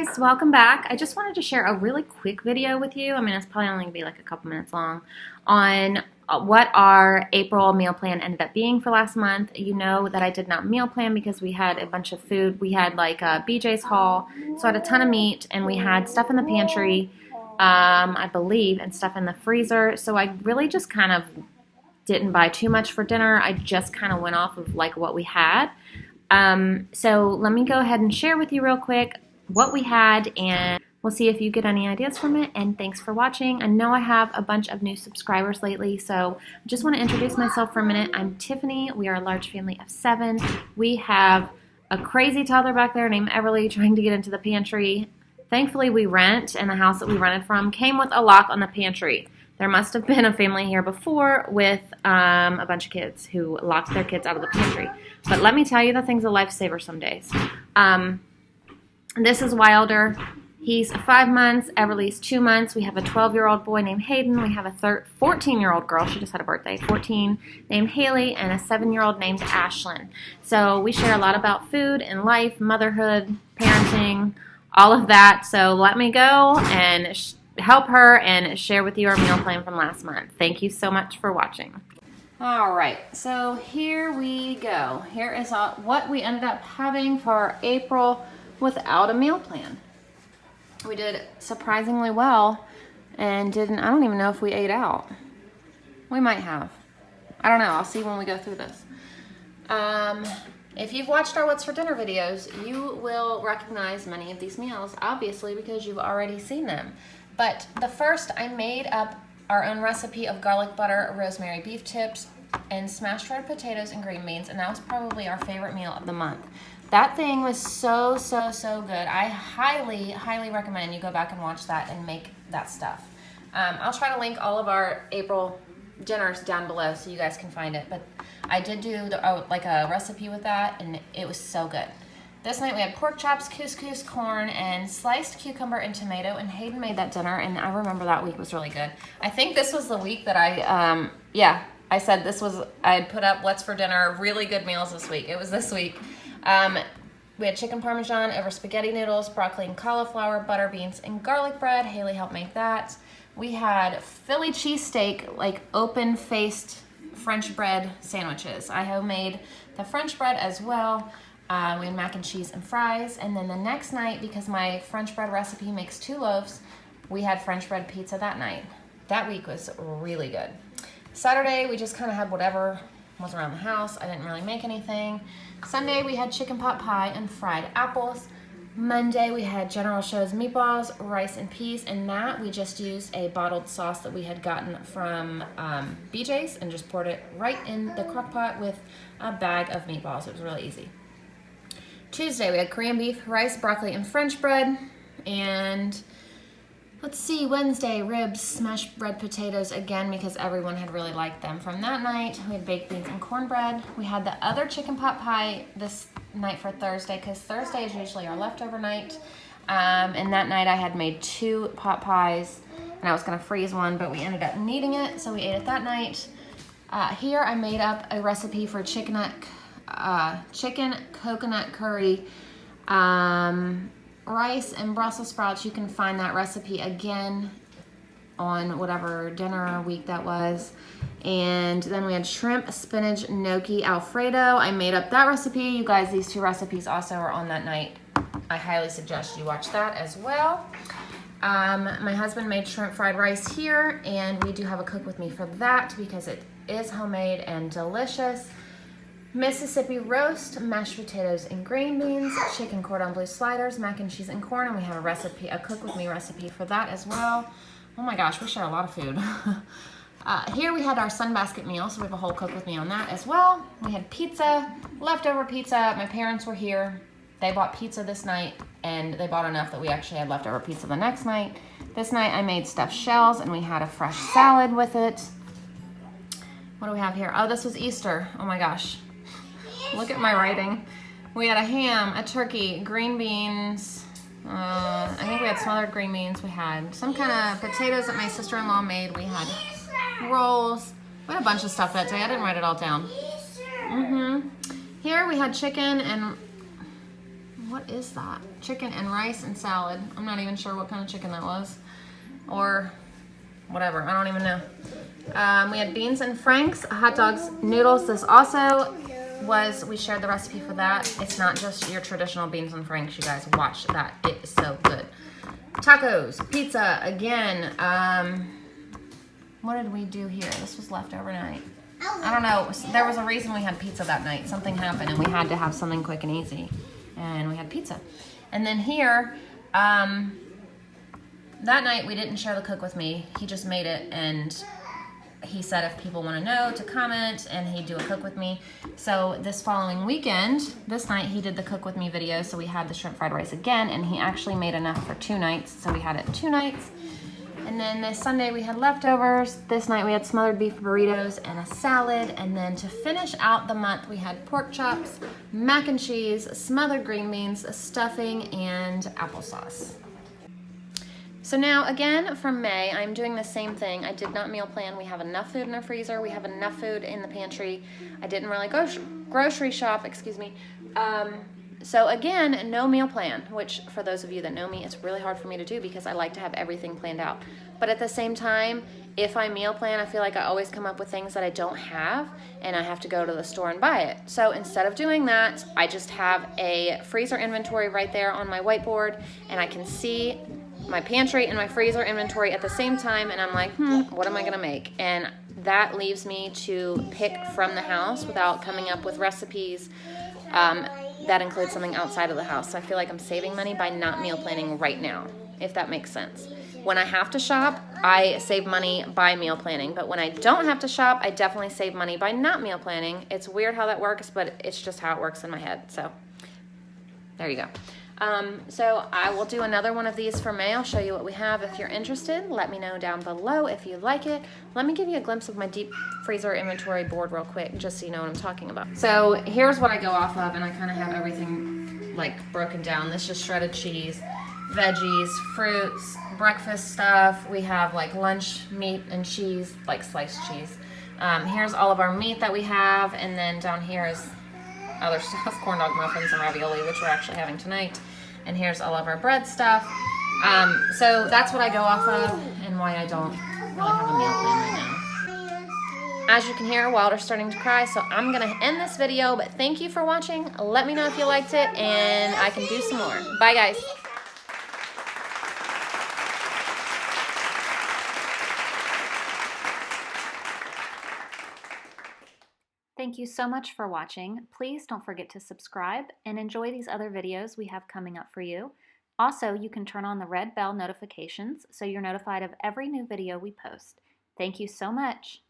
guys, welcome back. I just wanted to share a really quick video with you. I mean, it's probably only going to be like a couple minutes long on what our April meal plan ended up being for last month. You know that I did not meal plan because we had a bunch of food. We had like a BJ's haul, so I had a ton of meat, and we had stuff in the pantry, I believe, and stuff in the freezer. So I really just kind of didn't buy too much for dinner. I just kind of went off of like what we had. So let me go ahead and share with you real quick what we had, and we'll see if you get any ideas from it. And thanks for watching. I know I have a bunch of new subscribers lately, so I just want to introduce myself for a minute. I'm Tiffany. We are a large family of 7. We have a crazy toddler back there named Everleigh trying to get into the pantry. Thankfully, we rent, and the house that we rented from came with a lock on the pantry. There must have been a family here before with a bunch of kids who locked their kids out of the pantry. But let me tell you, the thing's a lifesaver some days. This is Wilder. He's 5 months. Everleigh's 2 months. We have a 12-year-old boy named Hayden. We have a 14-year-old girl. She just had a birthday, 14, named Haley, and a 7-year-old named Ashlyn. So we share a lot about food and life, motherhood, parenting, all of that. So let me go and help her and share with you our meal plan from last month. Thank you so much for watching. All right, so here we go. Here is what we ended up having for April without a meal plan. We did surprisingly well and I don't even know if we ate out. We might have. I don't know. I'll see when we go through this. If you've watched our What's for Dinner videos, you will recognize many of these meals, obviously, because you've already seen them. But the first, I made up our own recipe of garlic butter, rosemary beef tips, and smashed red potatoes and green beans, and that was probably our favorite meal of the month. That thing was so good. I highly recommend you go back and watch that and make that stuff. I'll try to link all of our April dinners down below so you guys can find it. But I did do like a recipe with that, and it was so good. This night we had pork chops, couscous, corn, and sliced cucumber and tomato, and Hayden made that dinner, and I remember that week was really good. I think this was the week that I said I had put up What's for Dinner, really good meals this week. It was this week. We had chicken parmesan over spaghetti noodles, broccoli and cauliflower, butter beans, and garlic bread. Haley helped make that. We had Philly cheesesteak, like open-faced French bread sandwiches. I homemade the French bread as well. We had mac and cheese and fries. And then the next night, because my French bread recipe makes 2 loaves, we had French bread pizza that night. That week was really good. Saturday, we just kind of had whatever was around the house. I didn't really make anything. Sunday, we had chicken pot pie and fried apples. Monday, we had General Tso's meatballs, rice, and peas. And that, we just used a bottled sauce that we had gotten from BJ's and just poured it right in the crock pot with a bag of meatballs. It was really easy. Tuesday, we had Korean beef, rice, broccoli, and French bread. And let's see, Wednesday, ribs, smashed red potatoes again because everyone had really liked them from that night. We had baked beans and cornbread. We had the other chicken pot pie this night for Thursday because Thursday is usually our leftover night. And that night I had made 2 pot pies, and I was going to freeze one, but we ended up needing it, so we ate it that night. Here I made up a recipe for chicken coconut curry, rice and Brussels sprouts. You can find that recipe again on whatever dinner week that was. And then we had shrimp, spinach, gnocchi, Alfredo. I made up that recipe. You guys, these 2 recipes also are on that night. I highly suggest you watch that as well. My husband made shrimp fried rice here, and we do have a cook with me for that because it is homemade and delicious. Mississippi roast, mashed potatoes and green beans, chicken cordon bleu sliders, mac and cheese and corn, and we have a cook with me recipe for that as well. Oh my gosh, we share a lot of food. Here we had our sunbasket meal, so we have a whole cook with me on that as well. We had pizza, leftover pizza. My parents were here. They bought pizza this night, and they bought enough that we actually had leftover pizza the next night. This night I made stuffed shells, and we had a fresh salad with it. What do we have here? Oh, this was Easter. Oh my gosh. Look at my writing. We had a ham, a turkey, green beans. I think we had smothered green beans. We had some kind of potatoes that my sister-in-law made. We had rolls. We had a bunch of stuff that day. I didn't write it all down. Here we had chicken and what is that? Chicken and rice and salad. I'm not even sure what kind of chicken that was. Or whatever, I don't even know. We had beans and franks, hot dogs, noodles. This also was, we shared the recipe for that. It's not just your traditional beans and franks, you guys. Watch that, it is so good. Tacos, pizza, again. What did we do here? This was left overnight. I don't know, there was a reason we had pizza that night. Something happened and we had to have something quick and easy. And we had pizza. And then here, that night we didn't share the cook with me. He just made it, and he said if people want to know to comment, and he'd do a cook with me. So this following weekend, this night, he did the cook with me video, so we had the shrimp fried rice again, and he actually made enough for 2 nights, so we had it 2 nights. And then this Sunday we had leftovers. This night we had smothered beef burritos and a salad. And then to finish out the month, we had pork chops, mac and cheese, smothered green beans, stuffing, and applesauce. So now again for May, I'm doing the same thing. I did not meal plan. We have enough food in our freezer. We have enough food in the pantry. I didn't really go grocery shop, excuse me. So again, no meal plan, which for those of you that know me, it's really hard for me to do because I like to have everything planned out. But at the same time, if I meal plan, I feel like I always come up with things that I don't have and I have to go to the store and buy it. So instead of doing that, I just have a freezer inventory right there on my whiteboard, and I can see my pantry and my freezer inventory at the same time, and I'm like, what am I gonna make? And that leaves me to pick from the house without coming up with recipes that include something outside of the house. So I feel like I'm saving money by not meal planning right now, if that makes sense. When I have to shop, I save money by meal planning, but when I don't have to shop, I definitely save money by not meal planning. It's weird how that works, but it's just how it works in my head. So there you go. So I will do another one of these for May. I'll show you what we have. If you're interested, let me know down below if you like it. Let me give you a glimpse of my deep freezer inventory board real quick, just so you know what I'm talking about. So here's what I go off of, and I kind of have everything like broken down. This is shredded cheese, veggies, fruits, breakfast stuff. We have like lunch meat and cheese, like sliced cheese. Here's all of our meat that we have, and then down here is other stuff, corn dog muffins and ravioli, which we're actually having tonight. And here's all of our bread stuff. So that's what I go off of and why I don't really have a meal plan right now. As you can hear, Wilder's starting to cry, so I'm gonna end this video, but thank you for watching. Let me know if you liked it and I can do some more. Bye guys. Thank you so much for watching. Please don't forget to subscribe and enjoy these other videos we have coming up for you. Also, you can turn on the red bell notifications so you're notified of every new video we post. Thank you so much.